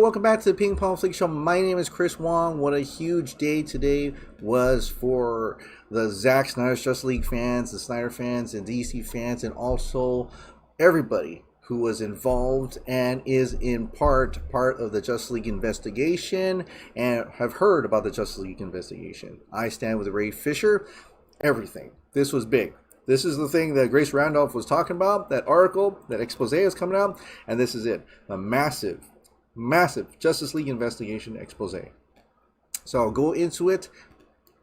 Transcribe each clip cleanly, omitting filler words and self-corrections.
welcome back to the Ping Pong Flix Show. My name is Chris Wong. What a huge day today was for the Zack Snyder Justice League fans, the Snyder fans, and DC fans, and also everybody who was involved and is in part of the Justice League investigation and have heard about the Justice League investigation. I stand with Ray Fisher. Everything. This was big. This is the thing that Grace Randolph was talking about, that article, that expose is coming out, and this is it. A massive Justice League investigation expose. So I'll go into it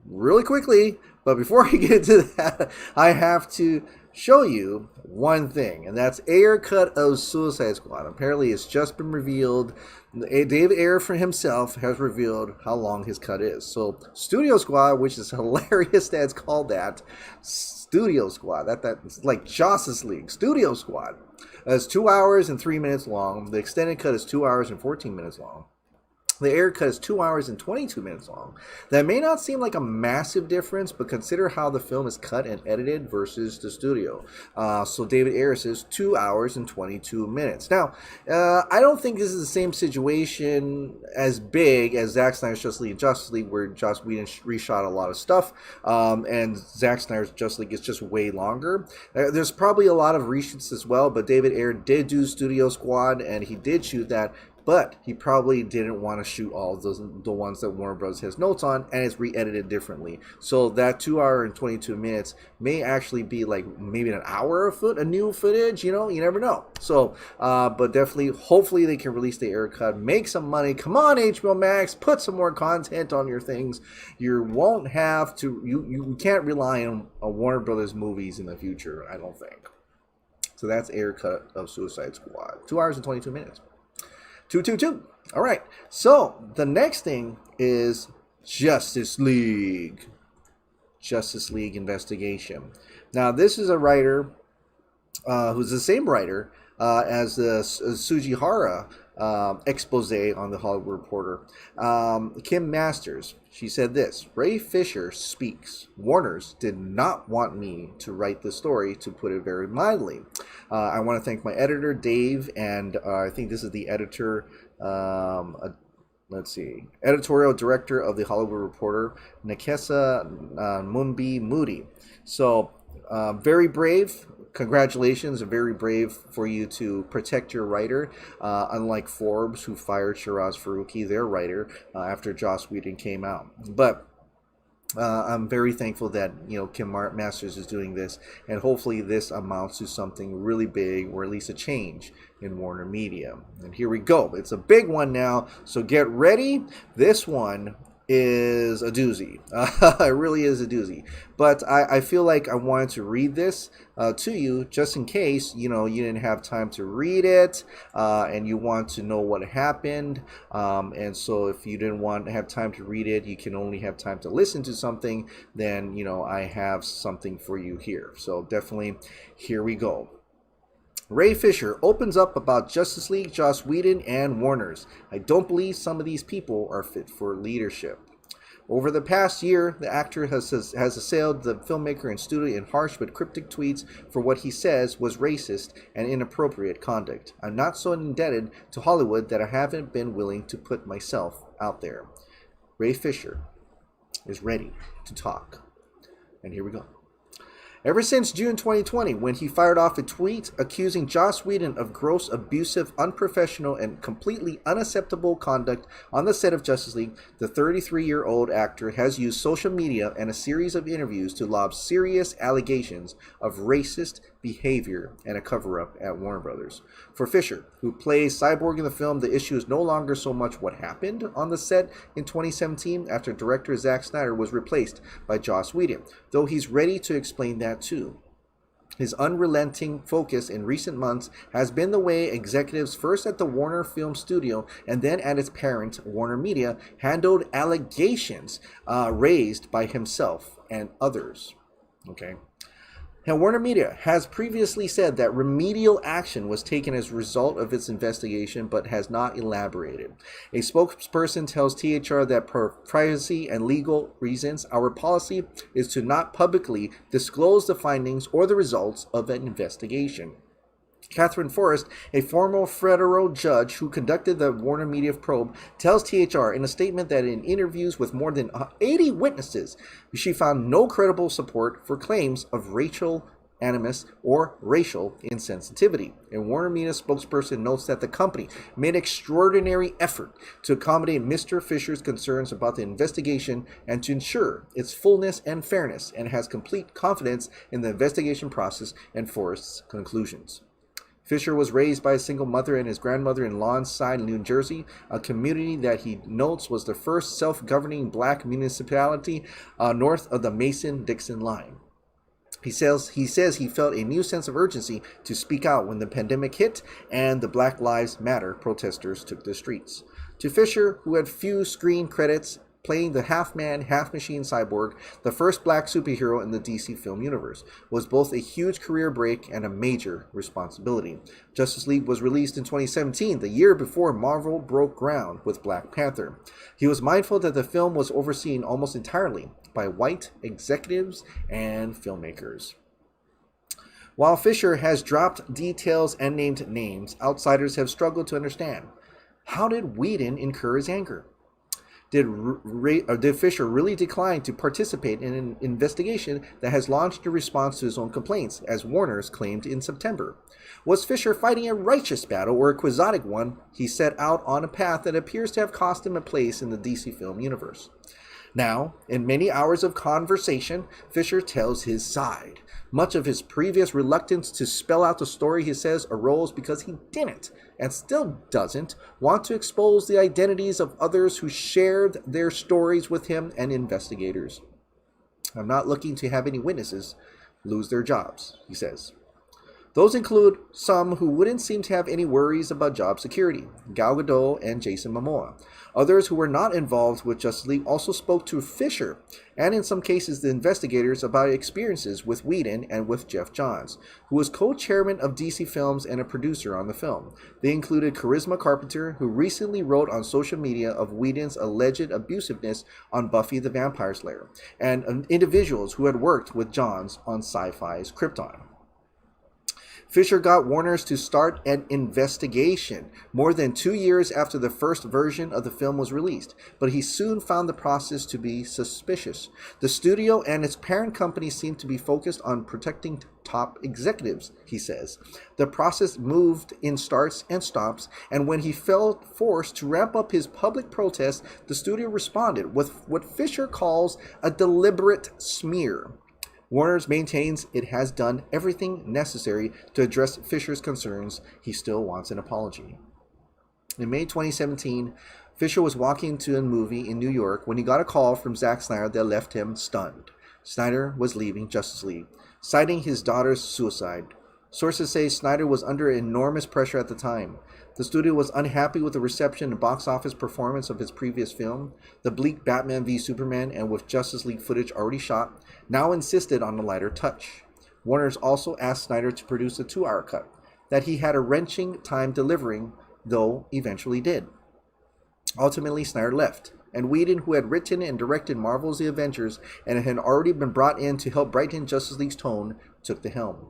really quickly, but before I get into that, I have to show you one thing, and that's Ayer Cut of Suicide Squad. Apparently it's just been revealed. David Ayer for himself has revealed how long his cut is. So Studio Squad, which is hilarious that it's called that, Studio Squad, that's like Justice League, Studio Squad. It's 2 hours and 3 minutes long. The extended cut is 2 hours and 14 minutes long. The Ayer Cut is 2 hours and 22 minutes long. That may not seem like a massive difference, but consider how the film is cut and edited versus the studio. So David Ayer says 2 hours and 22 minutes. Now, I don't think this is the same situation as big as Zack Snyder's Justice League, where Joss Whedon reshot a lot of stuff, and Zack Snyder's Justice League is just way longer. There's probably a lot of reshoots as well, but David Ayer did do Studio Squad, and he did shoot that. But he probably didn't want to shoot all of the ones that Warner Bros. Has notes on, and it's re-edited differently. So that 2 hour and 22 minutes may actually be like maybe an hour of new footage. You know, you never know. So, but definitely, hopefully they can release the Ayer Cut, make some money. Come on, HBO Max, put some more content on your things. You won't have to. You can't rely on Warner Brothers movies in the future, I don't think. So that's Ayer Cut of Suicide Squad. 2 hours and 22 minutes. 222. All right. So the next thing is Justice League. Justice League investigation. Now, this is a writer who's the same writer as the Sujihara expose on the Hollywood Reporter. Kim Masters. She said this: Ray Fisher speaks. Warners did not want me to write the story, to put it very mildly. I want to thank my editor, Dave, and I think this is the editor, let's see, editorial director of the Hollywood Reporter, Nekesa Mumbi Moody. So, very brave. Congratulations, very brave for you to protect your writer, unlike Forbes, who fired Shiraz Faruqi, their writer, after Joss Whedon came out. But I'm very thankful that Kim Masters is doing this, and hopefully this amounts to something really big, or at least a change in Warner Media. And here we go. It's a big one now, so get ready. This one is a doozy. It really is a doozy. But I feel like I wanted to read this to you, just in case you didn't have time to read it, and you want to know what happened. And so if you didn't want to have time to read it, you can only have time to listen to something, then I have something for you here. So definitely, here we go. Ray Fisher opens up about Justice League, Joss Whedon, and Warner's. I don't believe some of these people are fit for leadership. Over the past year, the actor has assailed the filmmaker and studio in harsh but cryptic tweets for what he says was racist and inappropriate conduct. I'm not so indebted to Hollywood that I haven't been willing to put myself out there. Ray Fisher is ready to talk. And here we go. Ever since June 2020, when he fired off a tweet accusing Joss Whedon of gross, abusive, unprofessional, and completely unacceptable conduct on the set of Justice League, the 33-year-old actor has used social media and a series of interviews to lob serious allegations of racist behavior and a cover-up at Warner Brothers. For Fisher, who plays Cyborg in the film, the issue is no longer so much what happened on the set in 2017 after director Zack Snyder was replaced by Joss Whedon, though he's ready to explain that too. His unrelenting focus in recent months has been the way executives, first at the Warner Film Studio and then at its parent, Warner Media, handled allegations raised by himself and others. Okay. Now, Warner Media has previously said that remedial action was taken as a result of its investigation, but has not elaborated. A spokesperson tells THR that for privacy and legal reasons, our policy is to not publicly disclose the findings or the results of an investigation. Catherine Forrest, a former federal judge who conducted the Warner Media probe, tells THR in a statement that in interviews with more than 80 witnesses, she found no credible support for claims of racial animus or racial insensitivity. A Warner Media spokesperson notes that the company made extraordinary effort to accommodate Mr. Fisher's concerns about the investigation and to ensure its fullness and fairness, and has complete confidence in the investigation process and Forrest's conclusions. Fisher was raised by a single mother and his grandmother in Lawnside, New Jersey, a community that he notes was the first self-governing black municipality north of the Mason-Dixon line. He says he felt a new sense of urgency to speak out when the pandemic hit and the Black Lives Matter protesters took the streets. To Fisher, who had few screen credits, playing the half-man, half-machine cyborg, the first black superhero in the DC film universe, was both a huge career break and a major responsibility. Justice League was released in 2017, the year before Marvel broke ground with Black Panther. He was mindful that the film was overseen almost entirely by white executives and filmmakers. While Fisher has dropped details and named names, outsiders have struggled to understand. How did Whedon incur his anger? Did Fisher really decline to participate in an investigation that has launched in response to his own complaints, as Warner's claimed in September? Was Fisher fighting a righteous battle or a quixotic one? He set out on a path that appears to have cost him a place in the DC film universe. Now, in many hours of conversation, Fisher tells his side. Much of his previous reluctance to spell out the story, he says, arose because he didn't, and still doesn't, want to expose the identities of others who shared their stories with him and investigators. I'm not looking to have any witnesses lose their jobs, he says. Those include some who wouldn't seem to have any worries about job security, Gal Gadot and Jason Momoa. Others who were not involved with Justice League also spoke to Fisher, and in some cases the investigators, about experiences with Whedon and with Jeff Johns, who was co-chairman of DC Films and a producer on the film. They included Charisma Carpenter, who recently wrote on social media of Whedon's alleged abusiveness on Buffy the Vampire Slayer, and individuals who had worked with Johns on Sci-Fi's Krypton. Fisher got Warner's to start an investigation more than 2 years after the first version of the film was released, but he soon found the process to be suspicious. The studio and its parent company seemed to be focused on protecting top executives, he says. The process moved in starts and stops, and when he felt forced to ramp up his public protest, the studio responded with what Fisher calls a deliberate smear. Warner's maintains it has done everything necessary to address Fisher's concerns. He still wants an apology. In May 2017, Fisher was walking to a movie in New York when he got a call from Zack Snyder that left him stunned. Snyder was leaving Justice League, citing his daughter's suicide. Sources say Snyder was under enormous pressure at the time. The studio was unhappy with the reception and box office performance of his previous film, the bleak Batman v Superman, and with Justice League footage already shot, now insisted on a lighter touch. Warner's also asked Snyder to produce a 2-hour cut that he had a wrenching time delivering, though eventually did. Ultimately, Snyder left, and Whedon, who had written and directed Marvel's The Avengers and had already been brought in to help brighten Justice League's tone, took the helm.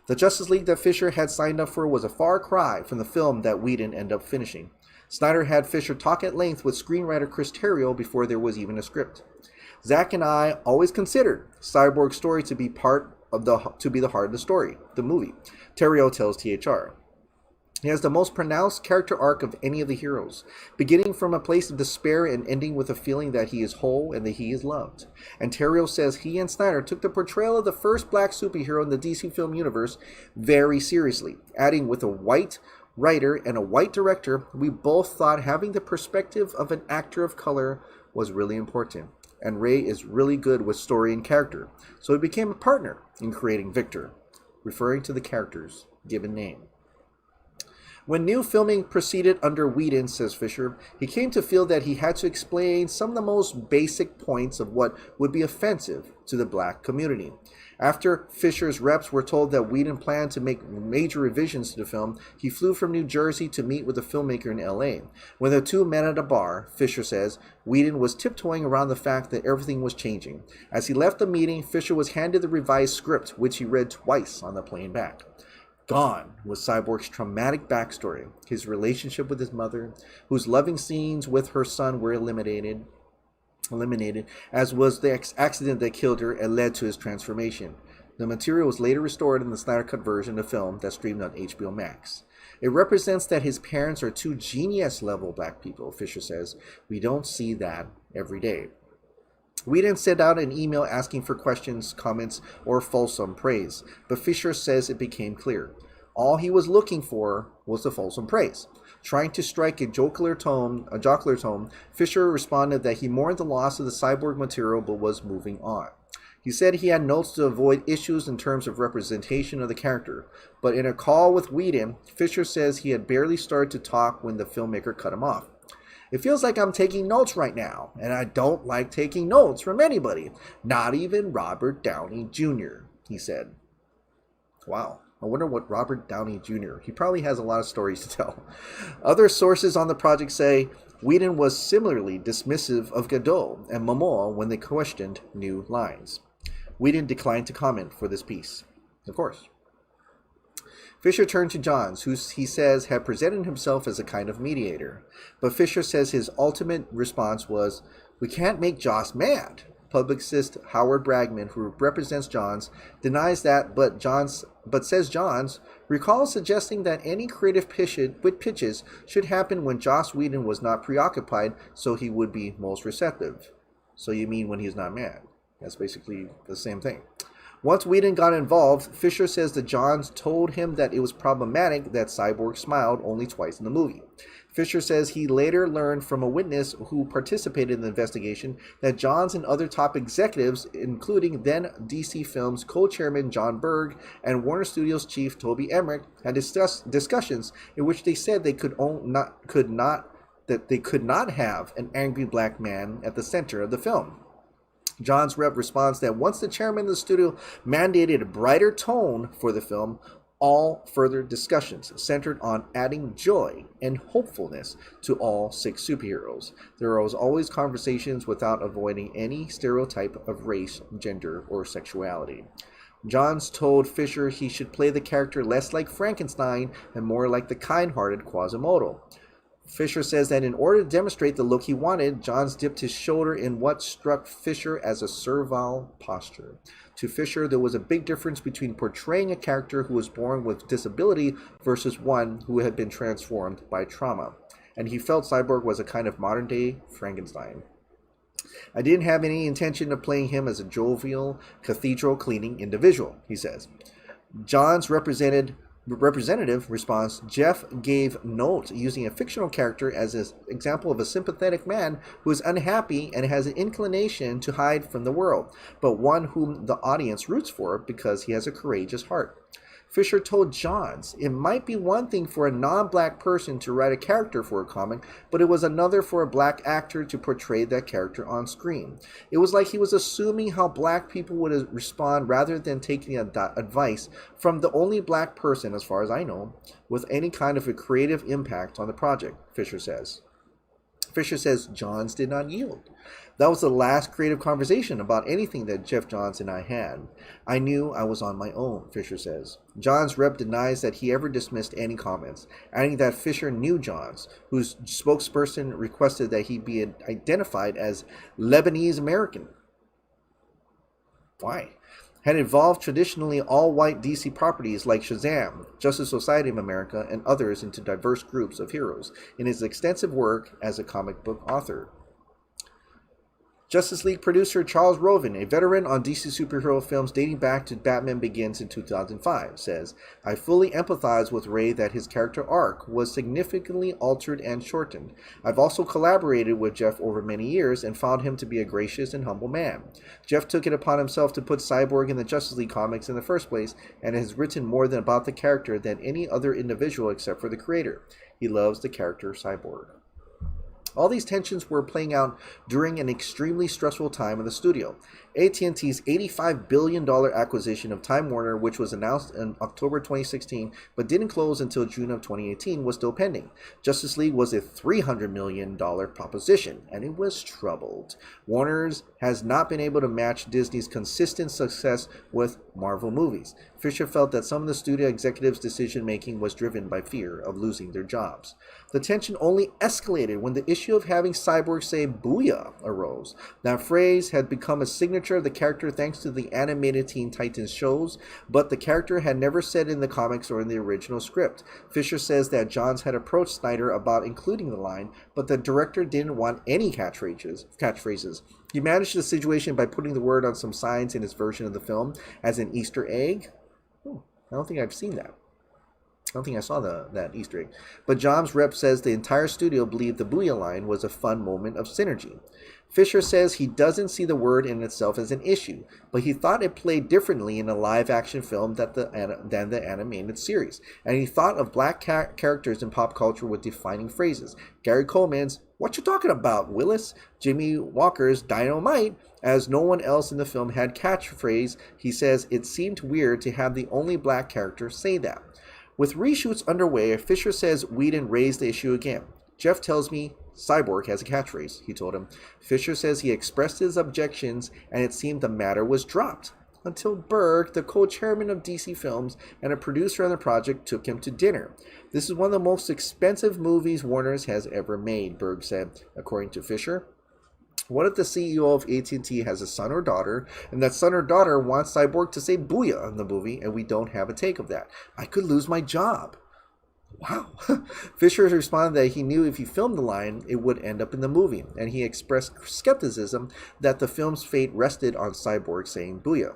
The Justice League that Fisher had signed up for was a far cry from the film that Whedon ended up finishing. Snyder had Fisher talk at length with screenwriter Chris Terrio before there was even a script. Zack and I always considered Cyborg's story to be the heart of the story, the movie, Terrio tells THR. He has the most pronounced character arc of any of the heroes, beginning from a place of despair and ending with a feeling that he is whole and that he is loved. And Terrio says he and Snyder took the portrayal of the first black superhero in the DC film universe very seriously, adding with a white writer and a white director, we both thought having the perspective of an actor of color was really important. And Ray is really good with story and character, so he became a partner in creating Victor, referring to the character's given name. When new filming proceeded under Whedon, says Fisher, he came to feel that he had to explain some of the most basic points of what would be offensive to the black community. After Fisher's reps were told that Whedon planned to make major revisions to the film, he flew from New Jersey to meet with the filmmaker in LA. When the two met at a bar, Fisher says, Whedon was tiptoeing around the fact that everything was changing. As he left the meeting, Fisher was handed the revised script, which he read twice on the plane back. Gone was Cyborg's traumatic backstory, his relationship with his mother, whose loving scenes with her son were eliminated, as was the accident that killed her and led to his transformation. The material was later restored in the Snyder Cut version of the film that streamed on HBO Max. It represents that his parents are two genius-level black people, Fisher says. We don't see that every day. We didn't send out an email asking for questions, comments, or fulsome praise, but Fisher says it became clear. All he was looking for was the fulsome praise. Trying to strike a jocular tone, Fisher responded that he mourned the loss of the cyborg material but was moving on. He said he had notes to avoid issues in terms of representation of the character, but in a call with Whedon, Fisher says he had barely started to talk when the filmmaker cut him off. It feels like I'm taking notes right now, and I don't like taking notes from anybody, not even Robert Downey Jr., he said. Wow. I wonder what Robert Downey Jr. He probably has a lot of stories to tell. Other sources on the project say Whedon was similarly dismissive of Godot and Momoa when they questioned new lines. Whedon declined to comment for this piece. Of course. Fisher turned to Johns, who he says had presented himself as a kind of mediator. But Fisher says his ultimate response was, "We can't make Joss mad." Publicist Howard Bragman, who represents Johns, denies that, but says Johns recalls suggesting that any creative pitches should happen when Joss Whedon was not preoccupied, so he would be most receptive. So you mean when he's not mad? That's basically the same thing. Once Whedon got involved, Fisher says that Johns told him that it was problematic that Cyborg smiled only twice in the movie. Fisher says he later learned from a witness who participated in the investigation that Johns and other top executives, including then DC Films co-chairman John Berg and Warner Studios chief Toby Emmerich, had discussions in which they said they could not have an angry black man at the center of the film. John's rep responds that once the chairman of the studio mandated a brighter tone for the film, all further discussions centered on adding joy and hopefulness to all 6 superheroes. There was always conversations without avoiding any stereotype of race, gender, or sexuality. Johns told Fisher he should play the character less like Frankenstein and more like the kind-hearted Quasimodo. Fisher says that in order to demonstrate the look he wanted, Johns dipped his shoulder in what struck Fisher as a servile posture. To Fisher, there was a big difference between portraying a character who was born with disability versus one who had been transformed by trauma, and he felt Cyborg was a kind of modern-day Frankenstein. I didn't have any intention of playing him as a jovial, cathedral-cleaning individual, he says. Johns representative response, Jeff gave note using a fictional character as an example of a sympathetic man who is unhappy and has an inclination to hide from the world, but one whom the audience roots for because he has a courageous heart. Fisher told Johns it might be one thing for a non-black person to write a character for a comic, but it was another for a black actor to portray that character on screen. It was like he was assuming how black people would respond rather than taking advice from the only black person, as far as I know, with any kind of a creative impact on the project, Fisher says. Fisher says Johns did not yield. That was the last creative conversation about anything that Jeff Johns and I had. I knew I was on my own, Fisher says. Johns' rep denies that he ever dismissed any comments, adding that Fisher knew Johns, whose spokesperson requested that he be identified as Lebanese American. Why? Had involved traditionally all-white DC properties like Shazam, Justice Society of America, and others into diverse groups of heroes in his extensive work as a comic book author. Justice League producer Charles Roven, a veteran on DC superhero films dating back to Batman Begins in 2005, says, I fully empathize with Ray that his character arc was significantly altered and shortened. I've also collaborated with Jeff over many years and found him to be a gracious and humble man. Jeff took it upon himself to put Cyborg in the Justice League comics in the first place and has written more about the character than any other individual except for the creator. He loves the character Cyborg. All these tensions were playing out during an extremely stressful time in the studio. AT&T's $85 billion acquisition of Time Warner, which was announced in October 2016 but didn't close until June of 2018, was still pending. Justice League was a $300 million proposition, and it was troubled. Warner's has not been able to match Disney's consistent success with Marvel movies. Fisher felt that some of the studio executives' decision-making was driven by fear of losing their jobs. The tension only escalated when the issue of having Cyborg say "Booyah" arose. That phrase had become a signature of the character thanks to the animated Teen Titans shows, but the character had never said it in the comics or in the original script. Fisher says that Johns had approached Snyder about including the line, but the director didn't want any catchphrases. He managed the situation by putting the word on some signs in his version of the film as an Easter egg. I don't think I've seen that. I don't think I saw that Easter egg. But John's rep says the entire studio believed the Booyah line was a fun moment of synergy. Fisher says he doesn't see the word in itself as an issue, but he thought it played differently in a live-action film than the animated series, and he thought of black characters in pop culture with defining phrases. Gary Coleman's "What you talking about, Willis?" Jimmy Walker's "Dynamite," as no one else in the film had catchphrase. He says it seemed weird to have the only black character say that. With reshoots underway, Fisher says Whedon raised the issue again. "Jeff tells me Cyborg has a catchphrase," he told him. Fisher says he expressed his objections and it seemed the matter was dropped. Until Berg, the co-chairman of DC Films and a producer on the project, took him to dinner. "This is one of the most expensive movies Warner's has ever made," Berg said, according to Fisher. "What if the CEO of AT&T has a son or daughter, and that son or daughter wants Cyborg to say "Booyah" in the movie, and we don't have a take of that? I could lose my job." Wow. Fisher responded that he knew if he filmed the line, it would end up in the movie, and he expressed skepticism that the film's fate rested on Cyborg saying "Booyah."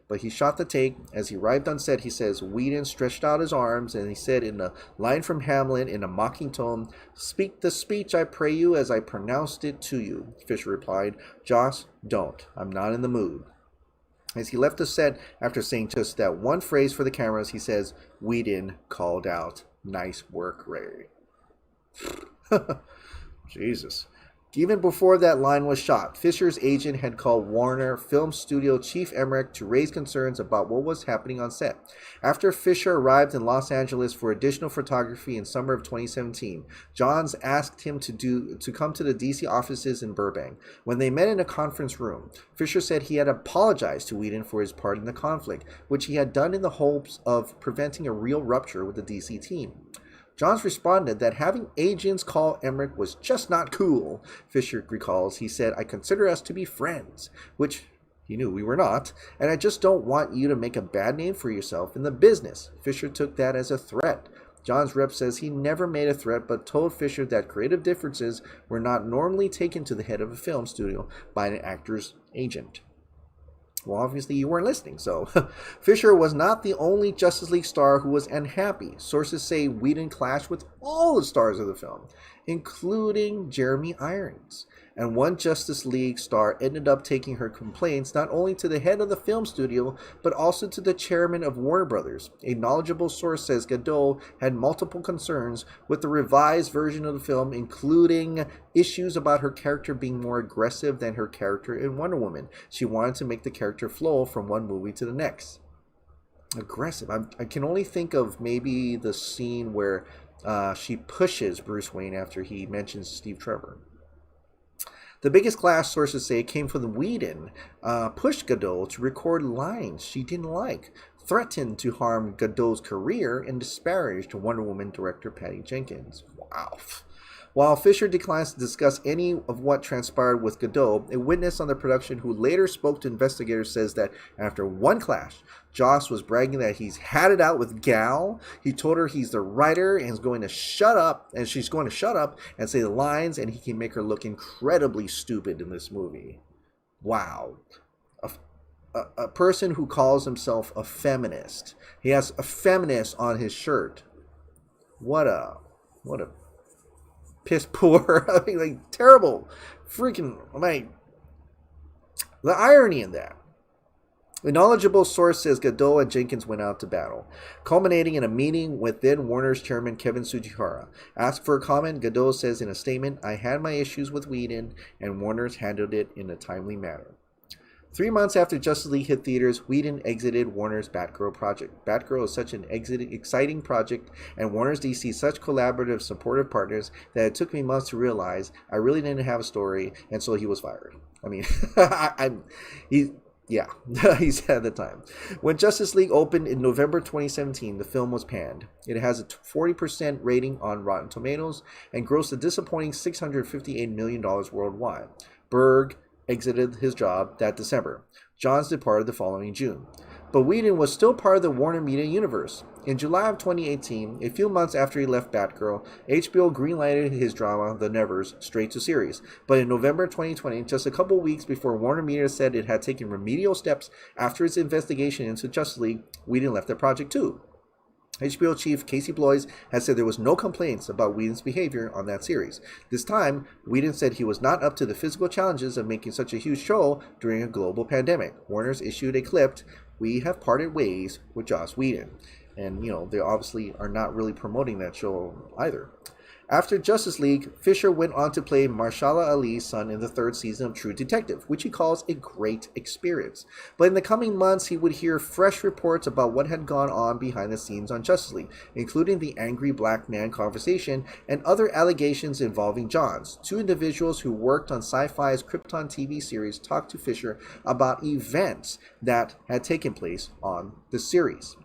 But he shot the take. As he arrived on set, he says Whedon stretched out his arms and he said in a line from Hamlet in a mocking tone, "Speak the speech, I pray you, as I pronounced it to you." Fisher replied, "Joss, don't. I'm not in the mood." As he left the set after saying just that one phrase for the cameras, he says, Whedon called out, "Nice work, Ray." Jesus. Even before that line was shot, Fisher's agent had called Warner Film Studio Chief Emmerich to raise concerns about what was happening on set. After Fisher arrived in Los Angeles for additional photography in summer of 2017, Johns asked him to come to the DC offices in Burbank. When they met in a conference room, Fisher said he had apologized to Whedon for his part in the conflict, which he had done in the hopes of preventing a real rupture with the DC team. Johns responded that having agents call Emmerich was just not cool. Fisher recalls, he said, "I consider us to be friends," which he knew we were not, "and I just don't want you to make a bad name for yourself in the business." Fisher took that as a threat. John's rep says he never made a threat but told Fisher that creative differences were not normally taken to the head of a film studio by an actor's agent. Well, obviously you weren't listening, so. Fisher was not the only Justice League star who was unhappy. Sources say Whedon clashed with all the stars of the film, including Jeremy Irons. And one Justice League star ended up taking her complaints not only to the head of the film studio, but also to the chairman of Warner Brothers. A knowledgeable source says Gadot had multiple concerns with the revised version of the film, including issues about her character being more aggressive than her character in Wonder Woman. She wanted to make the character flow from one movie to the next. Aggressive. I can only think of maybe the scene where she pushes Bruce Wayne after he mentions Steve Trevor. The biggest clash, sources say, came from the Whedon pushed Gadot to record lines she didn't like, threatened to harm Gadot's career, and disparaged Wonder Woman director Patty Jenkins. Wow. While Fisher declines to discuss any of what transpired with Gadot, a witness on the production who later spoke to investigators says that after one clash, Joss was bragging that he's had it out with Gal. He told her he's the writer and is going to shut up, and she's going to shut up and say the lines, and he can make her look incredibly stupid in this movie. Wow. A person who calls himself a feminist. He has a feminist on his shirt. What a piss poor. I mean, like, terrible. Freaking, like, the irony in that. A knowledgeable source says Godot and Jenkins went out to battle, culminating in a meeting with then Warner's chairman Kevin Tsujihara. Asked for a comment, Godot says in a statement, "I had my issues with Whedon, and Warner's handled it in a timely manner." 3 months after Justice League hit theaters, Whedon exited Warner's Batgirl project. Batgirl is such an exciting project, and Warner's DC such collaborative, supportive partners that it took me months to realize I really didn't have a story, and so he was fired. I mean, yeah, he said at the time. When Justice League opened in November 2017, the film was panned. It has a 40% rating on Rotten Tomatoes and grossed a disappointing $658 million worldwide. Berg exited his job that December. Johns departed the following June. But Whedon was still part of the Warner Media universe. In July of 2018, a few months after he left Batgirl, HBO greenlighted his drama, The Nevers, straight to series. But in November 2020, just a couple weeks before Warner Media said it had taken remedial steps after its investigation into Justice League, Whedon left the project too. HBO chief Casey Bloys has said there was no complaints about Whedon's behavior on that series. This time, Whedon said he was not up to the physical challenges of making such a huge show during a global pandemic. Warner's issued a clipped, "We have parted ways with Joss Whedon." And, they obviously are not really promoting that show either. After Justice League, Fisher went on to play Marshala Ali's son in the 3rd season of True Detective, which he calls a great experience. But in the coming months, he would hear fresh reports about what had gone on behind the scenes on Justice League, including the angry black man conversation and other allegations involving Johns. 2 individuals who worked on Sci-Fi's Krypton TV series talked to Fisher about events that had taken place on the series.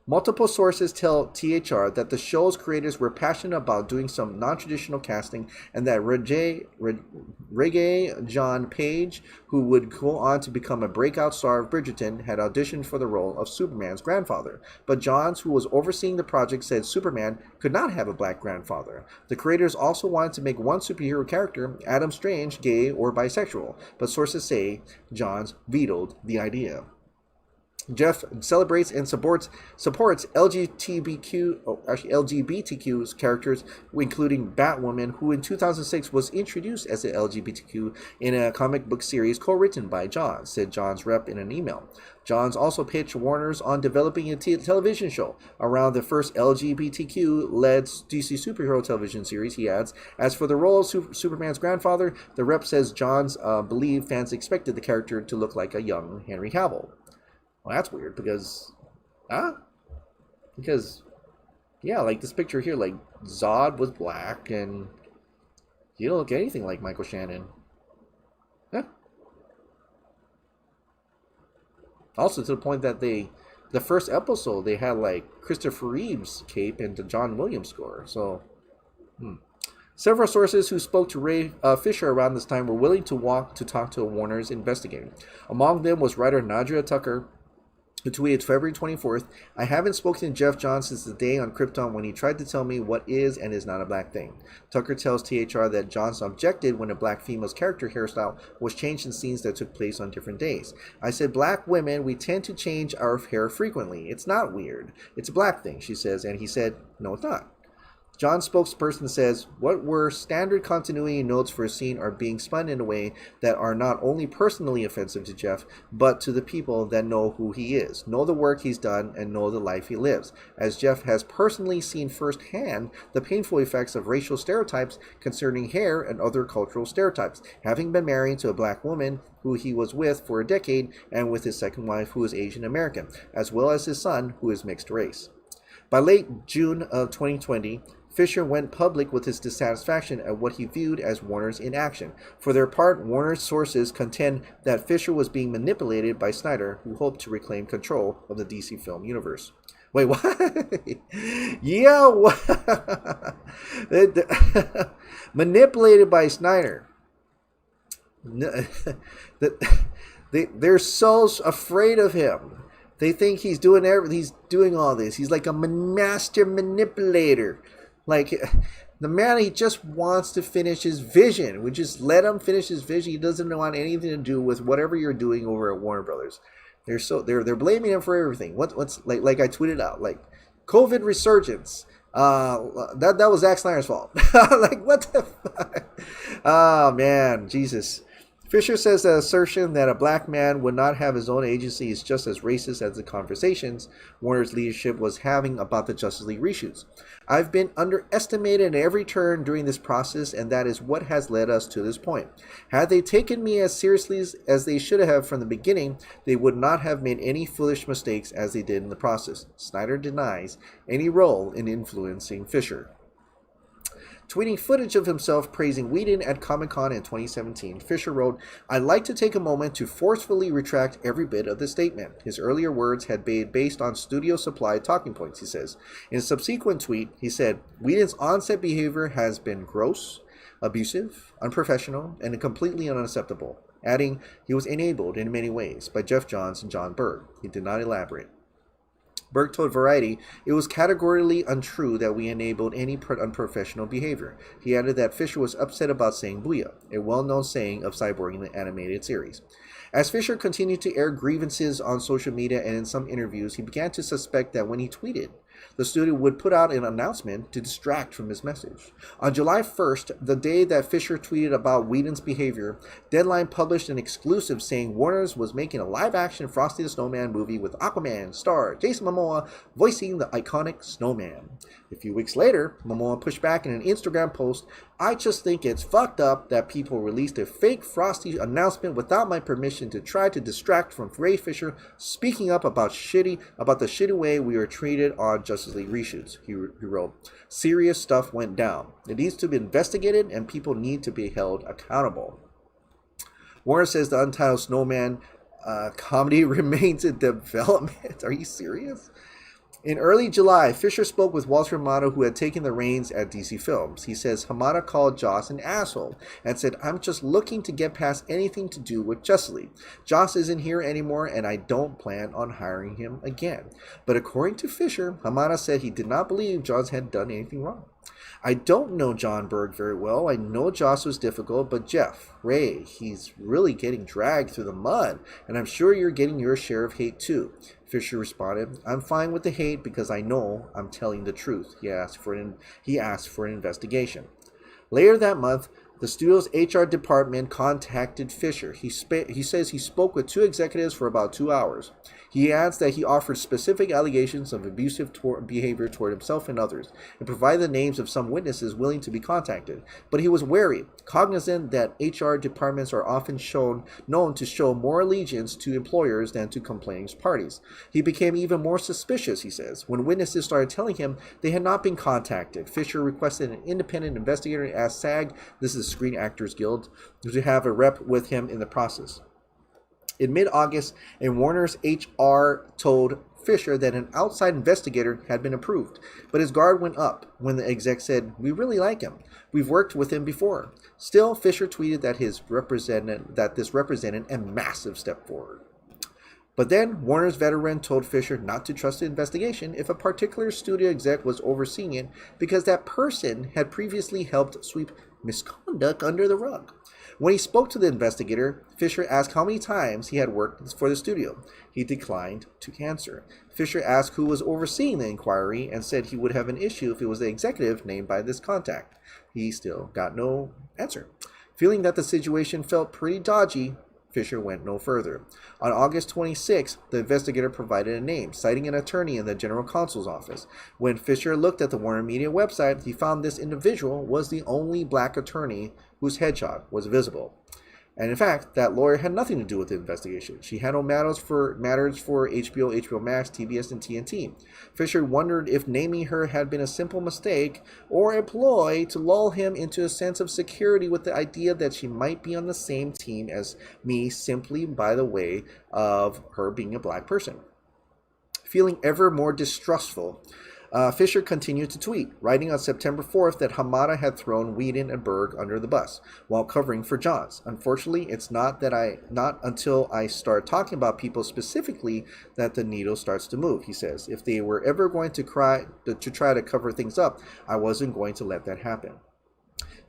Multiple sources tell THR that the show's creators were passionate about doing some non-traditional casting and that Reggae John Page, who would go on to become a breakout star of Bridgerton, had auditioned for the role of Superman's grandfather. But Johns, who was overseeing the project, said Superman could not have a black grandfather. The creators also wanted to make one superhero character, Adam Strange, gay or bisexual, but sources say Johns vetoed the idea. Jeff celebrates and supports LGBTQ characters, including Batwoman, who in 2006 was introduced as a LGBTQ in a comic book series co-written by Johns, said Johns' rep in an email. Johns also pitched Warner's on developing a television show around the first LGBTQ-led DC superhero television series, he adds. As for the role of Superman's grandfather, the rep says Johns believed fans expected the character to look like a young Henry Cavill. Well, that's weird because, yeah, like this picture here, like Zod was black and you don't look anything like Michael Shannon. Yeah. Also to the point that the first episode, they had like Christopher Reeve's cape and the John Williams score. So, Several sources who spoke to Ray Fisher around this time were willing to talk to Warner's investigating. Among them was writer Nadria Tucker, who tweeted February 24th, "I haven't spoken to Jeff Johns since the day on Krypton when he tried to tell me what is and is not a black thing." Tucker tells THR that Johns objected when a black female's character hairstyle was changed in scenes that took place on different days. "I said, black women, we tend to change our hair frequently. It's not weird. It's a black thing," she says, and he said, "No, it's not." John's spokesperson says, "What were standard continuity notes for a scene are being spun in a way that are not only personally offensive to Jeff, but to the people that know who he is, know the work he's done, and know the life he lives, as Jeff has personally seen firsthand the painful effects of racial stereotypes concerning hair and other cultural stereotypes, having been married to a black woman who he was with for a decade, and with his second wife who is Asian American, as well as his son who is mixed race." By late June of 2020, Fisher went public with his dissatisfaction at what he viewed as Warner's inaction. For their part, Warner's sources contend that Fisher was being manipulated by Snyder, who hoped to reclaim control of the DC film universe. Wait, what? Yeah, what? Manipulated by Snyder. They're so afraid of him. They think he's doing all this. He's like a master manipulator. Like, the man, he just wants to finish his vision. We just let him finish his vision. He doesn't want anything to do with whatever you're doing over at Warner Brothers. They're blaming him for everything. What's like I tweeted out, like, COVID resurgence. That was Zack Snyder's fault. Like, what the fuck? Oh man, Jesus. Fisher says the assertion that a black man would not have his own agency is just as racist as the conversations Warner's leadership was having about the Justice League reshoots. I've been underestimated at every turn during this process, and that is what has led us to this point. Had they taken me as seriously as they should have from the beginning, they would not have made any foolish mistakes as they did in the process. Snyder denies any role in influencing Fisher. Tweeting footage of himself praising Whedon at Comic-Con in 2017, Fisher wrote, "I'd like to take a moment to forcefully retract every bit of this statement." His earlier words had been based on studio-supplied talking points, he says. In a subsequent tweet, he said, "Whedon's on-set behavior has been gross, abusive, unprofessional, and completely unacceptable," adding he was enabled in many ways by Jeff Johns and John Berg. He did not elaborate. Berg told Variety it was categorically untrue that we enabled any unprofessional behavior. He added that Fisher was upset about saying "booyah," a well-known saying of Cyborg in the animated series. As Fisher continued to air grievances on social media and in some interviews, he began to suspect that when he tweeted, the studio would put out an announcement to distract from his message. On July 1st, the day that Fisher tweeted about Whedon's behavior, Deadline published an exclusive saying Warner's was making a live-action Frosty the Snowman movie with Aquaman star Jason Momoa voicing the iconic Snowman. A few weeks later, Momoa pushed back in an Instagram post, "I just think it's fucked up that people released a fake Frosty announcement without my permission to try to distract from Ray Fisher speaking up about the shitty way we were treated on Justice League reshoots." He wrote, "Serious stuff went down. It needs to be investigated and people need to be held accountable." Warner says the Untitled Snowman comedy remains in development. Are you serious? In early July, Fisher spoke with Walter Hamada, who had taken the reins at DC Films. He says Hamada called Joss an asshole and said, "I'm just looking to get past anything to do with Justice League. Joss isn't here anymore and I don't plan on hiring him again." But according to Fisher, Hamada said he did not believe Joss had done anything wrong. "I don't know John Berg very well. I know Joss was difficult, but Jeff, Ray, he's really getting dragged through the mud, and I'm sure you're getting your share of hate too." Fisher responded, "I'm fine with the hate because I know I'm telling the truth." He asked for an investigation. Later that month, the studio's HR department contacted Fisher. He says he spoke with two executives for about 2 hours. He adds that he offered specific allegations of abusive behavior toward himself and others, and provided the names of some witnesses willing to be contacted. But he was wary, cognizant that HR departments are often known to show more allegiance to employers than to complaining parties. He became even more suspicious, he says, when witnesses started telling him they had not been contacted. Fisher requested an independent investigator and asked SAG, this is Screen Actors Guild, to have a rep with him in the process. In mid-August, a Warner's HR told Fisher that an outside investigator had been approved, but his guard went up when the exec said, "We really like him. We've worked with him before." Still, Fisher tweeted that this represented a massive step forward. But then, Warner's veteran told Fisher not to trust the investigation if a particular studio exec was overseeing it because that person had previously helped sweep misconduct under the rug. When he spoke to the investigator, Fisher asked how many times he had worked for the studio. He declined to answer. Fisher asked who was overseeing the inquiry and said he would have an issue if it was the executive named by this contact. He still got no answer. Feeling that the situation felt pretty dodgy, Fisher went no further. On August 26, the investigator provided a name, citing an attorney in the general counsel's office. When Fisher looked at the Warner Media website, he found this individual was the only black attorney whose headshot was visible. And in fact, that lawyer had nothing to do with the investigation. She handled matters for HBO, HBO Max, TBS, and TNT. Fisher wondered if naming her had been a simple mistake or a ploy to lull him into a sense of security with the idea that she might be on the same team as me simply by the way of her being a black person. Feeling ever more distrustful, Fisher continued to tweet, writing on September 4th that Hamada had thrown Whedon and Berg under the bus while covering for Johns. "Unfortunately, it's not until I start talking about people specifically that the needle starts to move," he says. "If they were ever going to try to cover things up, I wasn't going to let that happen."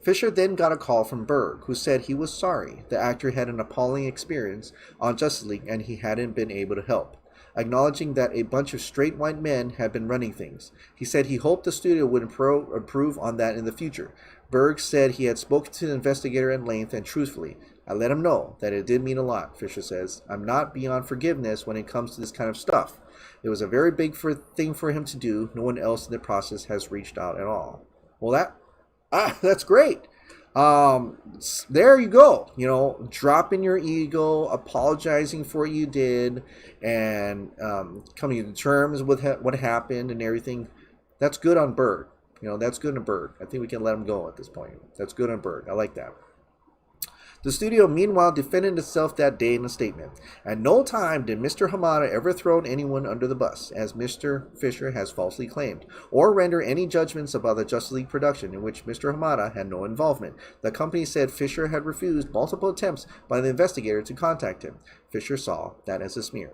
Fisher then got a call from Berg, who said he was sorry the actor had an appalling experience on Justice League and he hadn't been able to help, acknowledging that a bunch of straight white men had been running things. He said he hoped the studio would improve on that in the future. Berg said he had spoken to the investigator at length and truthfully. I let him know that it did mean a lot, Fisher says. I'm not beyond forgiveness when it comes to this kind of stuff. It was a very big thing for him to do. No one else in the process has reached out at all. Well, that's great. There you go. Dropping your ego, apologizing for what you did, and coming to terms with what happened and everything. That's good on Berg. That's good on Berg. I think we can let him go at this point. That's good on Berg. I like that. The studio, meanwhile, defended itself that day in a statement. At no time did Mr. Hamada ever throw anyone under the bus, as Mr. Fisher has falsely claimed, or render any judgments about the Justice League production in which Mr. Hamada had no involvement. The company said Fisher had refused multiple attempts by the investigator to contact him. Fisher saw that as a smear.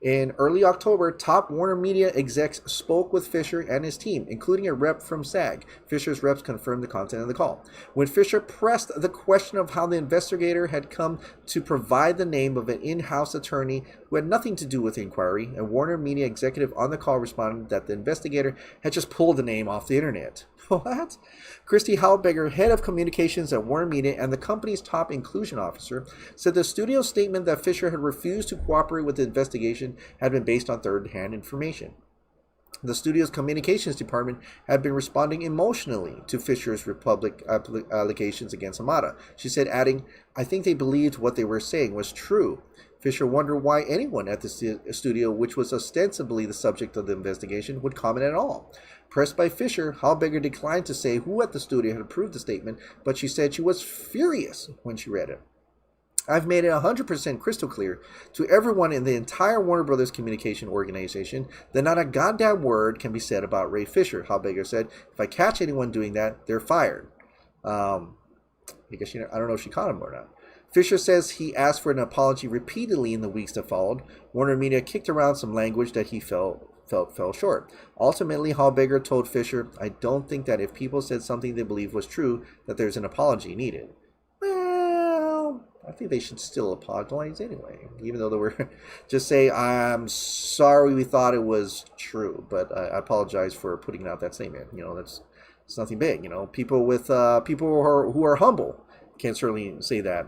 In early October, top Warner Media execs spoke with Fisher and his team, including a rep from SAG. Fisher's reps confirmed the content of the call. When Fisher pressed the question of how the investigator had come to provide the name of an in-house attorney who had nothing to do with the inquiry, a Warner Media executive on the call responded that the investigator had just pulled the name off the internet. What? Christy Halbegger, head of communications at Warner Media and the company's top inclusion officer, said the studio's statement that Fisher had refused to cooperate with the investigation had been based on third-hand information. The studio's communications department had been responding emotionally to Fisher's public allegations against Hamada. She said, adding, I think they believed what they were saying was true. Fisher wondered why anyone at the studio, which was ostensibly the subject of the investigation, would comment at all. Pressed by Fisher, Halbegger declined to say who at the studio had approved the statement, but she said she was furious when she read it. I've made it 100% crystal clear to everyone in the entire Warner Brothers communication organization that not a goddamn word can be said about Ray Fisher, Halbegger said. If I catch anyone doing that, they're fired. I don't know if she caught him or not. Fisher says he asked for an apology repeatedly in the weeks that followed. Warner Media kicked around some language that he felt fell short. Ultimately, Halbegger told Fisher, I don't think that if people said something they believed was true, that there's an apology needed. Well, I think they should still apologize anyway, even though they were just say, I'm sorry we thought it was true, but I apologize for putting out that statement. It's nothing big. People who are humble can certainly say that.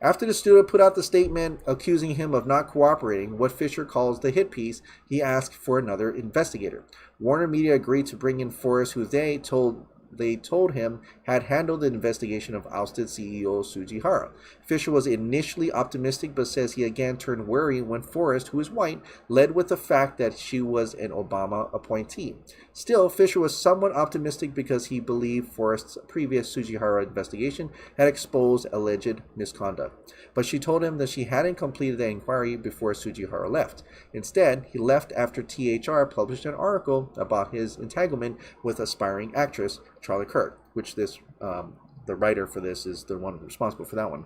After the studio put out the statement accusing him of not cooperating, what Fisher calls the hit piece, he asked for another investigator. Warner Media agreed to bring in Forrest, who they told him had handled the investigation of ousted CEO Sujihara. Fisher was initially optimistic, but says he again turned wary when Forrest, who is white, led with the fact that she was an Obama appointee. Still, Fisher was somewhat optimistic because he believed Forrest's previous Sujihara investigation had exposed alleged misconduct. But she told him that she hadn't completed the inquiry before Sujihara left. Instead, he left after THR published an article about his entanglement with aspiring actress Charlie Kirk, which the writer for this is the one responsible for that one.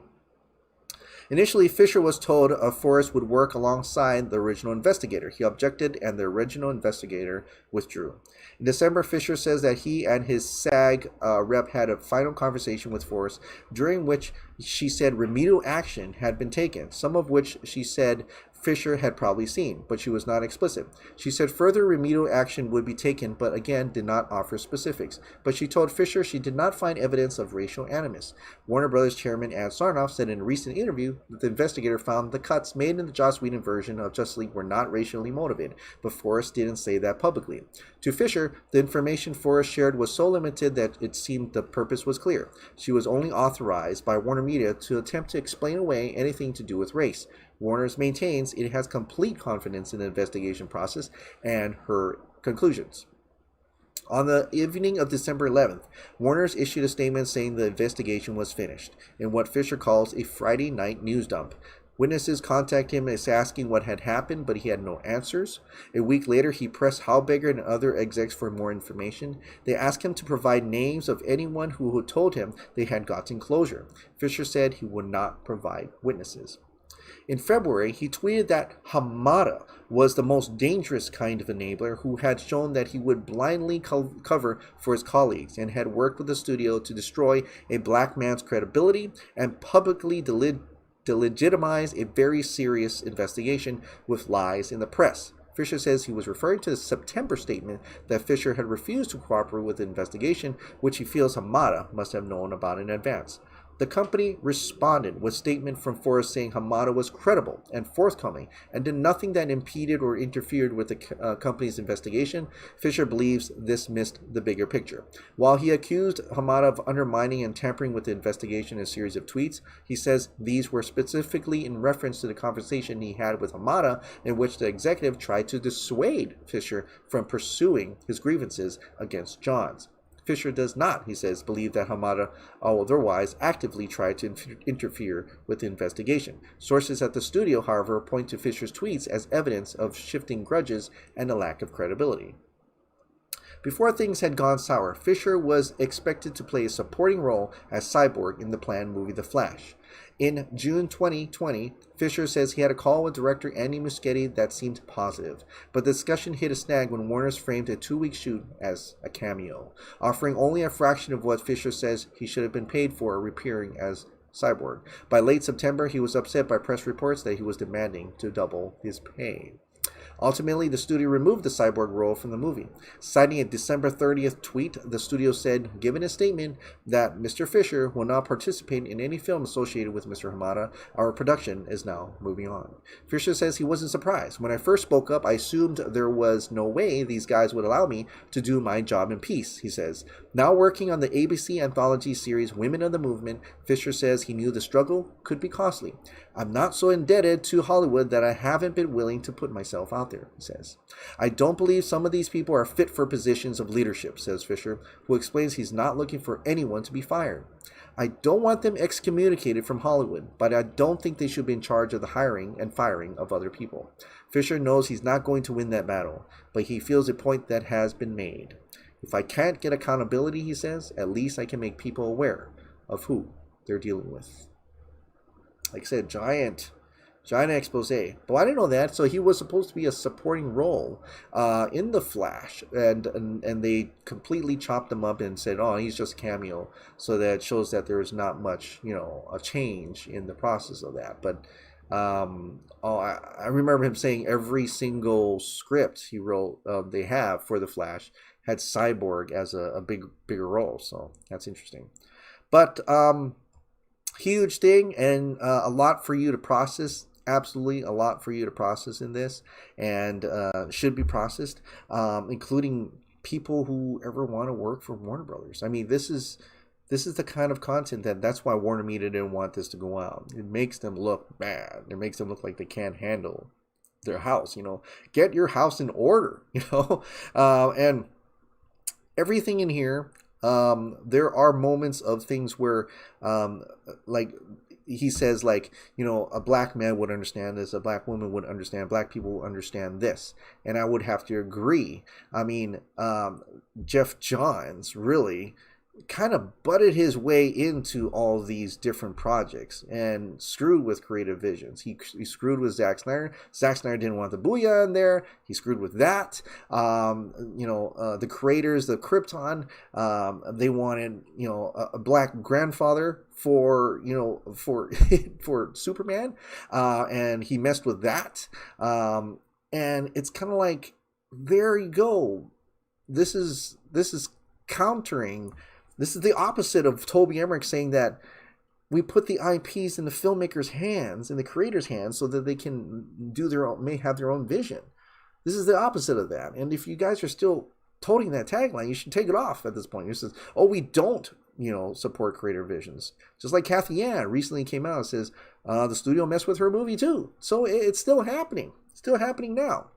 Initially, Fisher was told Forrest would work alongside the original investigator. He objected, and the original investigator withdrew. In December, Fisher says that he and his SAG rep had a final conversation with Forrest, during which she said remedial action had been taken, some of which she said Fisher had probably seen, but she was not explicit. She said further remedial action would be taken, but again did not offer specifics. But she told Fisher she did not find evidence of racial animus. Warner Brothers chairman Ed Sarnoff said in a recent interview that the investigator found the cuts made in the Joss Whedon version of Justice League were not racially motivated, but Forrest didn't say that publicly. To Fisher, the information Forrest shared was so limited that it seemed the purpose was clear. She was only authorized by Warner Media to attempt to explain away anything to do with race. Warner's maintains it has complete confidence in the investigation process and her conclusions. On the evening of December 11th, Warner's issued a statement saying the investigation was finished, in what Fisher calls a Friday night news dump. Witnesses contact him asking what had happened, but he had no answers. A week later, he pressed Halbegger and other execs for more information. They asked him to provide names of anyone who told him they had gotten closure. Fisher said he would not provide witnesses. In February, he tweeted that Hamada was the most dangerous kind of enabler who had shown that he would blindly cover for his colleagues and had worked with the studio to destroy a black man's credibility and publicly delegitimize a very serious investigation with lies in the press. Fisher says he was referring to the September statement that Fisher had refused to cooperate with the investigation, which he feels Hamada must have known about in advance. The company responded with a statement from Forrest saying Hamada was credible and forthcoming and did nothing that impeded or interfered with the company's investigation. Fisher believes this missed the bigger picture. While he accused Hamada of undermining and tampering with the investigation in a series of tweets, he says these were specifically in reference to the conversation he had with Hamada, in which the executive tried to dissuade Fisher from pursuing his grievances against Johns. Fisher does not, he says, believe that Hamada otherwise actively tried to interfere with the investigation. Sources at the studio, however, point to Fisher's tweets as evidence of shifting grudges and a lack of credibility. Before things had gone sour, Fisher was expected to play a supporting role as Cyborg in the planned movie The Flash. In June 2020, Fisher says he had a call with director Andy Muschietti that seemed positive, but the discussion hit a snag when Warner's framed a 2-week shoot as a cameo, offering only a fraction of what Fisher says he should have been paid for appearing as Cyborg. By late September, he was upset by press reports that he was demanding to double his pay. Ultimately, the studio removed the Cyborg role from the movie. Citing a December 30th tweet, the studio said, given a statement that Mr. Fisher will not participate in any film associated with Mr. Hamada, our production is now moving on. Fisher says he wasn't surprised. When I first spoke up, I assumed there was no way these guys would allow me to do my job in peace, he says. Now working on the ABC anthology series Women of the Movement, Fisher says he knew the struggle could be costly. I'm not so indebted to Hollywood that I haven't been willing to put myself out there, he says. I don't believe some of these people are fit for positions of leadership, says Fisher, who explains he's not looking for anyone to be fired. I don't want them excommunicated from Hollywood, but I don't think they should be in charge of the hiring and firing of other people. Fisher knows he's not going to win that battle, but he feels a point that has been made. If I can't get accountability, he says, at least I can make people aware of who they're dealing with. Like I said, giant expose. But I didn't know that. So he was supposed to be a supporting role in The Flash, and they completely chopped him up and said, oh, he's just cameo. So that shows that there is not much, a change in the process of that. But I remember him saying every single script he wrote, they have for The Flash had Cyborg as a bigger role. So that's interesting. But huge thing, and a lot for you to process. Absolutely a lot for you to process in this, and should be processed, including people who ever want to work for Warner Brothers. I mean, this is the kind of content that's why Warner Media didn't want this to go out. It makes them look bad. It makes them look like they can't handle their house. Get your house in order. And everything in here. There are moments of things where, like he says, like, a black man would understand this, a black woman would understand, black people would understand this, and I would have to agree. I mean, Jeff Johns really kind of butted his way into all these different projects and screwed with creative visions. He screwed with Zack Snyder. Zack Snyder didn't want the booyah in there. He screwed with that. The creators, the Krypton, they wanted, a black grandfather for for Superman, and he messed with that. And it's kind of like, there you go. This is countering. This is the opposite of Toby Emmerich saying that we put the IPs in the filmmakers' hands, in the creators' hands, so that they can may have their own vision. This is the opposite of that. And if you guys are still toting that tagline, you should take it off at this point. You says, oh, we don't, support creator visions. Just like Kathy Ann recently came out and says, the studio messed with her movie too. So it's still happening. It's still happening now.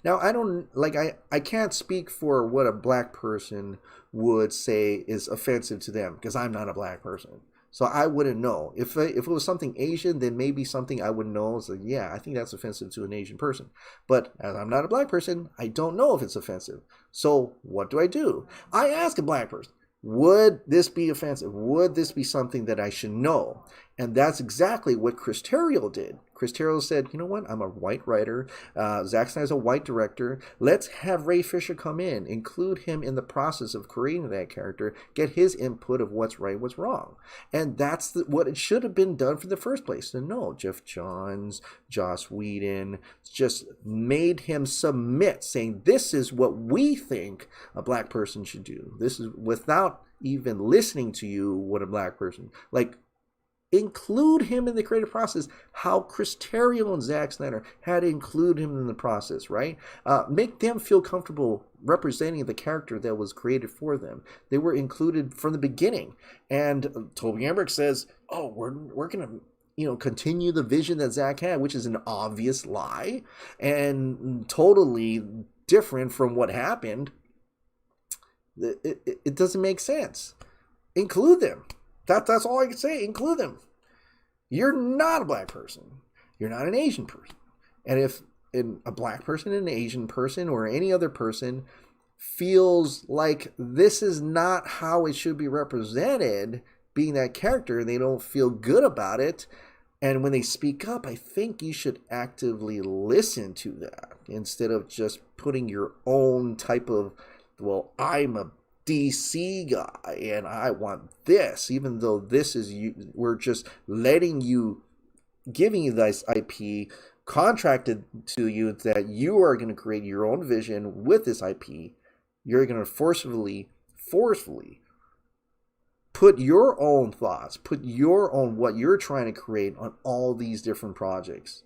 Now, I can't speak for what a black person would say is offensive to them, because I'm not a black person. So I wouldn't know. If it was something Asian, then maybe something I would know. It's like, yeah, I think that's offensive to an Asian person. But as I'm not a black person, I don't know if it's offensive. So what do? I ask a black person, would this be offensive? Would this be something that I should know? And that's exactly what Chris Terrio did. Chris Terrio said, you know what, I'm a white writer. Zack Snyder's a white director. Let's have Ray Fisher come in, include him in the process of creating that character, get his input of what's right, what's wrong. And that's what it should have been done from the first place. And no, Jeff Johns, Joss Whedon just made him submit, saying this is what we think a black person should do. This is without even listening to you, what a black person, like, include him in the creative process, how Chris Terrio and Zack Snyder had to include him in the process, right? Make them feel comfortable representing the character that was created for them. They were included from the beginning. And Toby Emmerich says, oh, we're going to continue the vision that Zack had, which is an obvious lie and totally different from what happened. It doesn't make sense. Include them. That's all I can say. Include them. You're not a black person. You're not an Asian person. And if a black person, an Asian person, or any other person feels like this is not how it should be represented, being that character, they don't feel good about it, and when they speak up, I think you should actively listen to that instead of just putting your own type of, well, I'm a DC guy and I want this, even though this is you, we're just letting you, giving you this IP, contracted to you that you are going to create your own vision with this IP. You're going to forcefully put your own thoughts, put your own, what you're trying to create on all these different projects.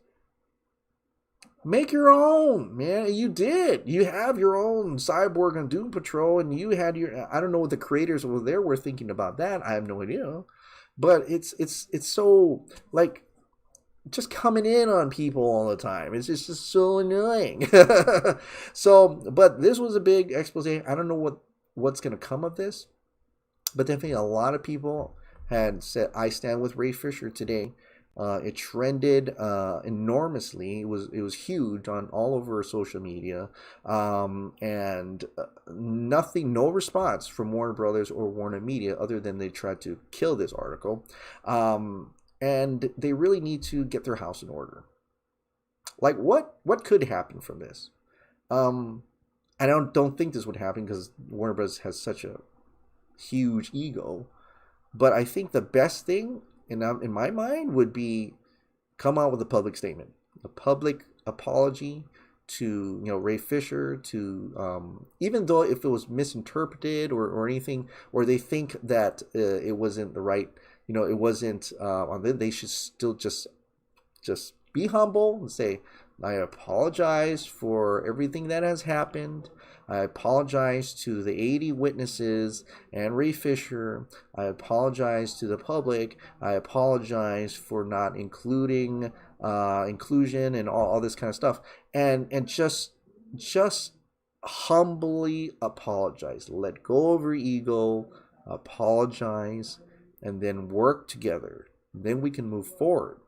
Make your own, man. You did. You have your own Cyborg and Doom Patrol, and you had your, I don't know what the creators over there were thinking about that. I have no idea. But it's so, like, just coming in on people all the time. It's just so annoying. So, but this was a big expose. I don't know what's going to come of this. But definitely a lot of people had said, I stand with Ray Fisher today. It trended enormously. It was huge on all over social media, and no response from Warner Brothers or Warner Media other than they tried to kill this article, and they really need to get their house in order. Like what could happen from this? I don't think this would happen because Warner Brothers has such a huge ego, but I think the best thing in my mind would be come out with a public statement, a public apology to Ray Fisher, to even though if it was misinterpreted or anything, or they think that it wasn't the right, it wasn't on them, they should still just be humble and say, I apologize for everything that has happened. I apologize to the 80 witnesses and Ray Fisher. I apologize to the public. I apologize for not inclusion and all this kind of stuff. And just humbly apologize. Let go of your ego, apologize, and then work together. Then we can move forward.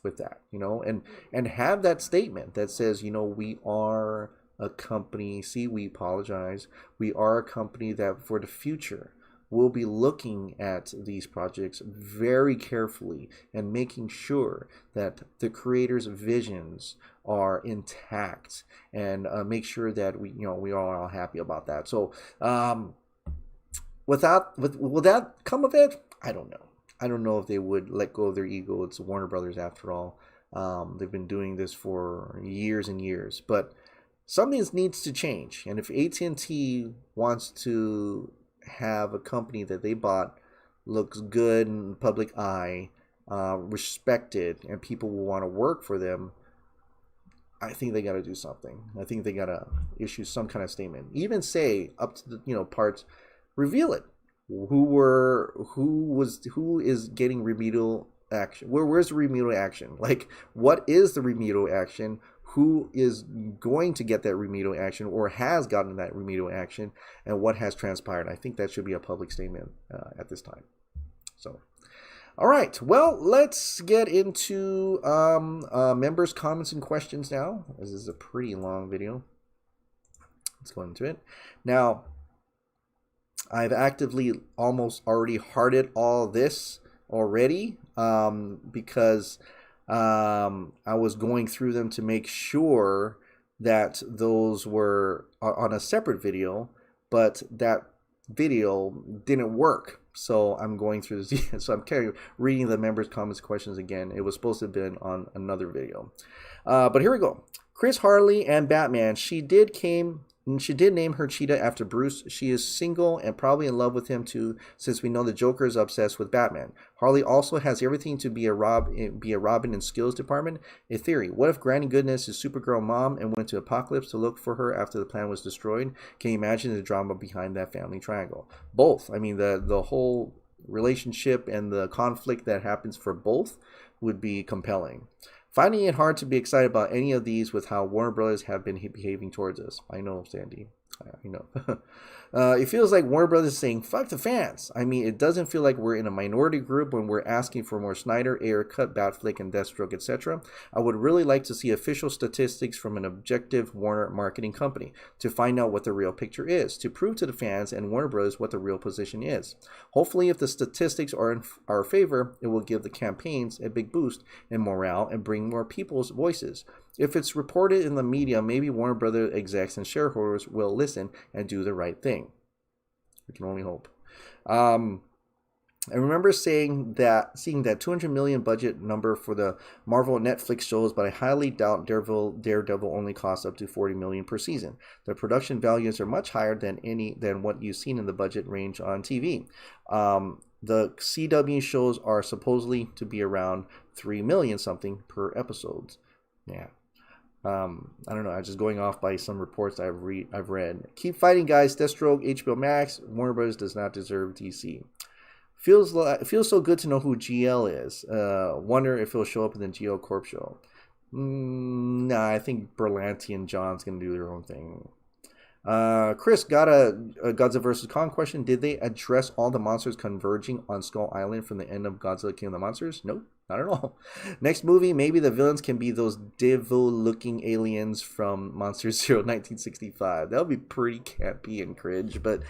With that, and have that statement that says, we are a company. See, we apologize. We are a company that for the future will be looking at these projects very carefully and making sure that the creators' visions are intact, and make sure that we are all happy about that. So, will that come of it? I don't know. I don't know if they would let go of their ego. It's Warner Brothers after all. They've been doing this for years and years. But something needs to change. And if AT&T wants to have a company that they bought looks good in the public eye, respected, and people will want to work for them, I think they got to do something. I think they got to issue some kind of statement. Even say up to the parts, reveal it. Who is getting remedial action? Where's the remedial action? Like, what is the remedial action? Who is going to get that remedial action or has gotten that remedial action, and what has transpired? I think that should be a public statement at this time. So, all right. Well, let's get into members' comments and questions now. This is a pretty long video. Let's go into it now. I've actively almost already hearted all this already because I was going through them to make sure that those were on a separate video, but that video didn't work. So I'm going through this. So I'm kind of reading the members' comments, questions again. It was supposed to have been on another video, but here we go. Chris Harley and Batman. She did name her cheetah after Bruce. She is single and probably in love with him too, since we know the Joker is obsessed with Batman. Harley also has everything to be a Robin in skills department. A theory: what if Granny Goodness is Supergirl mom and went to Apocalypse to look for her after the plan was destroyed? Can you imagine the drama behind that family triangle? Both. I mean, the whole relationship and the conflict that happens for both would be compelling. Finding it hard to be excited about any of these with how Warner Brothers have been behaving towards us. I know, Sandy. I know. It feels like Warner Brothers is saying, fuck the fans. I mean, it doesn't feel like we're in a minority group when we're asking for more Snyder, Ayer Cut, Batflick, and Deathstroke, etc. I would really like to see official statistics from an objective Warner marketing company to find out what the real picture is, to prove to the fans and Warner Brothers what the real position is. Hopefully, if the statistics are in our favor, it will give the campaigns a big boost in morale and bring more people's voices. If it's reported in the media, maybe Warner Brothers execs and shareholders will listen and do the right thing. We can only hope. I remember seeing that $200 million budget number for the Marvel Netflix shows, but I highly doubt Daredevil only costs up to $40 million per season. The production values are much higher than what you've seen in the budget range on TV. The CW shows are supposedly to be around $3 million something per episodes. Yeah. I don't know. I'm just going off by some reports I've read. Keep fighting, guys. Deathstroke, HBO Max. Warner Bros. Does not deserve DC. Feels so good to know who GL is. Wonder if he'll show up in the GL Corp show. Nah, I think Berlanti and John's gonna do their own thing. Chris got a Godzilla vs. Kong question. Did they address all the monsters converging on Skull Island from the end of Godzilla King of the Monsters? Nope, not at all. Next movie, maybe the villains can be those devil-looking aliens from Monster Zero 1965. That would be pretty campy and cringe, but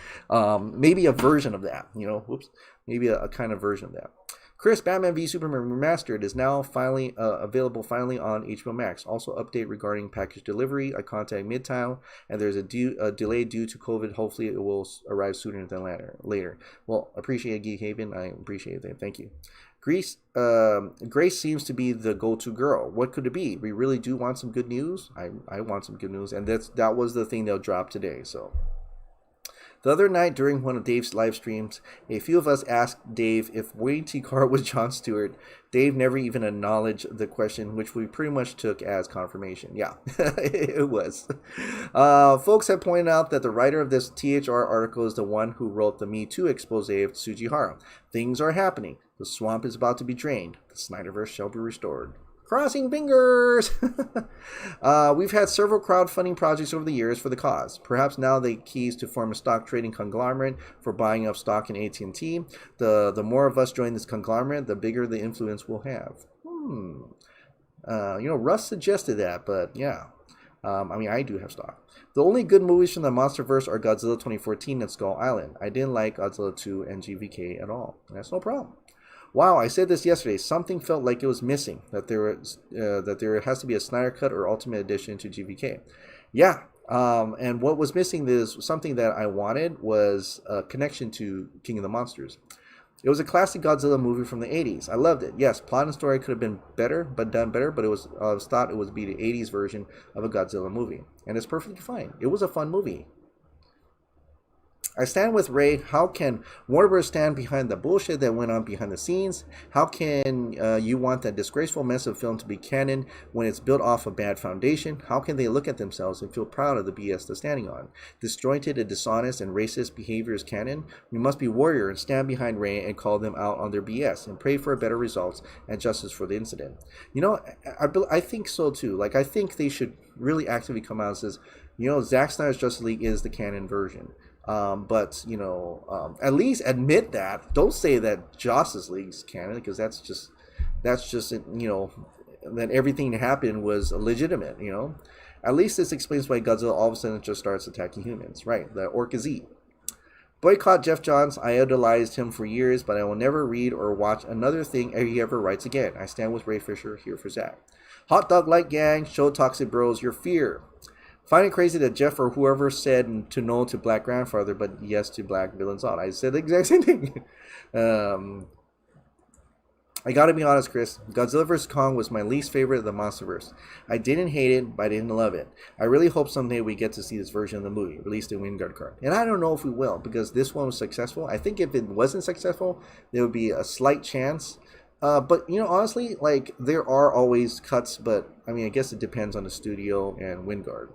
maybe a version of that, whoops. Maybe a kind of version of that. Chris, Batman v Superman Remastered is now finally available on HBO Max. Also, update regarding package delivery. I contact Midtown, and there's a delay due to COVID. Hopefully, it will arrive sooner than later. Well, appreciate it, Geek Haven. I appreciate that. Thank you. Grace seems to be the go-to girl. What could it be? We really do want some good news. I want some good news, and that was the thing they'll drop today. So. The other night during one of Dave's live streams, a few of us asked Dave if Wayne T. Carr was Jon Stewart. Dave never even acknowledged the question, which we pretty much took as confirmation. Yeah, it was. Folks have pointed out that the writer of this THR article is the one who wrote the Me Too expose of Tsujihara. Things are happening. The swamp is about to be drained. The Snyderverse shall be restored. Crossing fingers! We've had several crowdfunding projects over the years for the cause. Perhaps now the key is to form a stock trading conglomerate for buying up stock in AT&T. The more of us join this conglomerate, the bigger the influence we'll have. Russ suggested that, but yeah. I do have stock. The only good movies from the MonsterVerse are Godzilla 2014 and Skull Island. I didn't like Godzilla 2 and GVK at all. That's no problem. Wow, I said this yesterday. Something felt like it was missing. That there has to be a Snyder Cut or Ultimate Edition to GVK. Yeah, and what was missing is something that I wanted was a connection to King of the Monsters. It was a classic Godzilla movie from the 80s. I loved it. Yes, plot and story could have been done better, but I was thought it would be the 80s version of a Godzilla movie, and it's perfectly fine. It was a fun movie. I stand with Ray. How can Warner Bros. Stand behind the bullshit that went on behind the scenes? How can you want that disgraceful mess of film to be canon when it's built off a bad foundation? How can they look at themselves and feel proud of the BS they're standing on? Disjointed and dishonest and racist behavior is canon. We must be warrior and stand behind Ray and call them out on their BS and pray for better results and justice for the incident. I think so too. Like, I think they should really actively come out and says, Zack Snyder's Justice League is the canon version. But at least admit that. Don't say that Justice League's canon, because that's just that everything that happened was legitimate. At least this explains why Godzilla all of a sudden just starts attacking humans. Right, the Orca Z. Boycott Jeff Johns. I idolized him for years, but I will never read or watch another thing he ever writes again. I stand with Ray Fisher, here for Zack. Hot Dog Light Gang. Show Toxic Bros your fear. Find it crazy that Jeff or whoever said to no to Black Grandfather, but yes to Black Villains On. I said the exact same thing. I gotta be honest, Chris. Godzilla vs. Kong was my least favorite of the MonsterVerse. I didn't hate it, but I didn't love it. I really hope someday we get to see this version of the movie, released in Wingard card. And I don't know if we will, because this one was successful. I think if it wasn't successful, there would be a slight chance. But, you know, honestly, like, there are always cuts, but, I mean, I guess it depends on the studio and Wingard.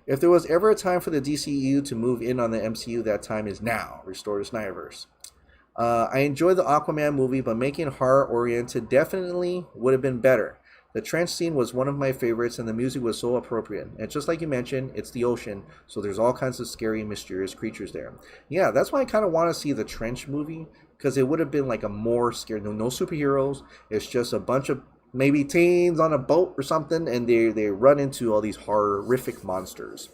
If there was ever a time for the DCEU to move in on the MCU, that time is now. Restore the Snyderverse. I enjoyed the Aquaman movie, but making it horror-oriented definitely would have been better. The trench scene was one of my favorites, and the music was so appropriate. And just like you mentioned, it's the ocean, so there's all kinds of scary, mysterious creatures there. Yeah, that's why I kind of want to see the trench movie, because it would have been like a more scary, no superheroes. It's just a bunch of maybe teens on a boat or something, and they run into all these horrific monsters.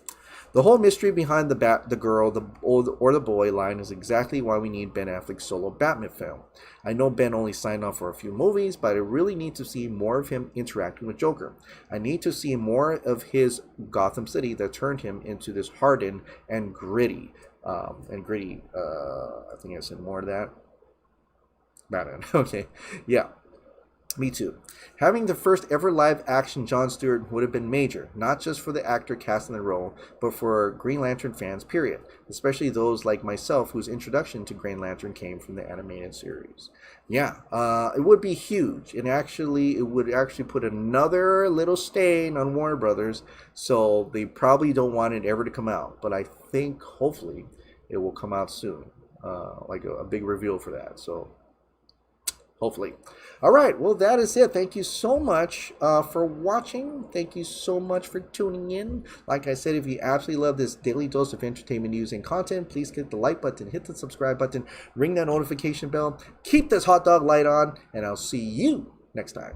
The whole mystery behind the girl, or the boy line is exactly why we need Ben Affleck's solo Batman film. I know Ben only signed on for a few movies, but I really need to see more of him interacting with Joker. I need to see more of his Gotham City that turned him into this hardened and gritty. I think I said more of that. Batman. Okay, yeah. Me too. Having the first ever live action Jon Stewart would have been major, not just for the actor cast in the role, but for Green Lantern fans, period. Especially those like myself whose introduction to Green Lantern came from the animated series. Yeah, it would be huge. And actually, it would actually put another little stain on Warner Brothers, so they probably don't want it ever to come out. But I think, hopefully, it will come out soon. Like a big reveal for that, so hopefully. All right, well, that is it. Thank you so much for watching. Thank you so much for tuning in. Like I said, if you absolutely love this daily dose of entertainment news and content, please hit the like button, hit the subscribe button, ring that notification bell, keep this hot dog light on, and I'll see you next time.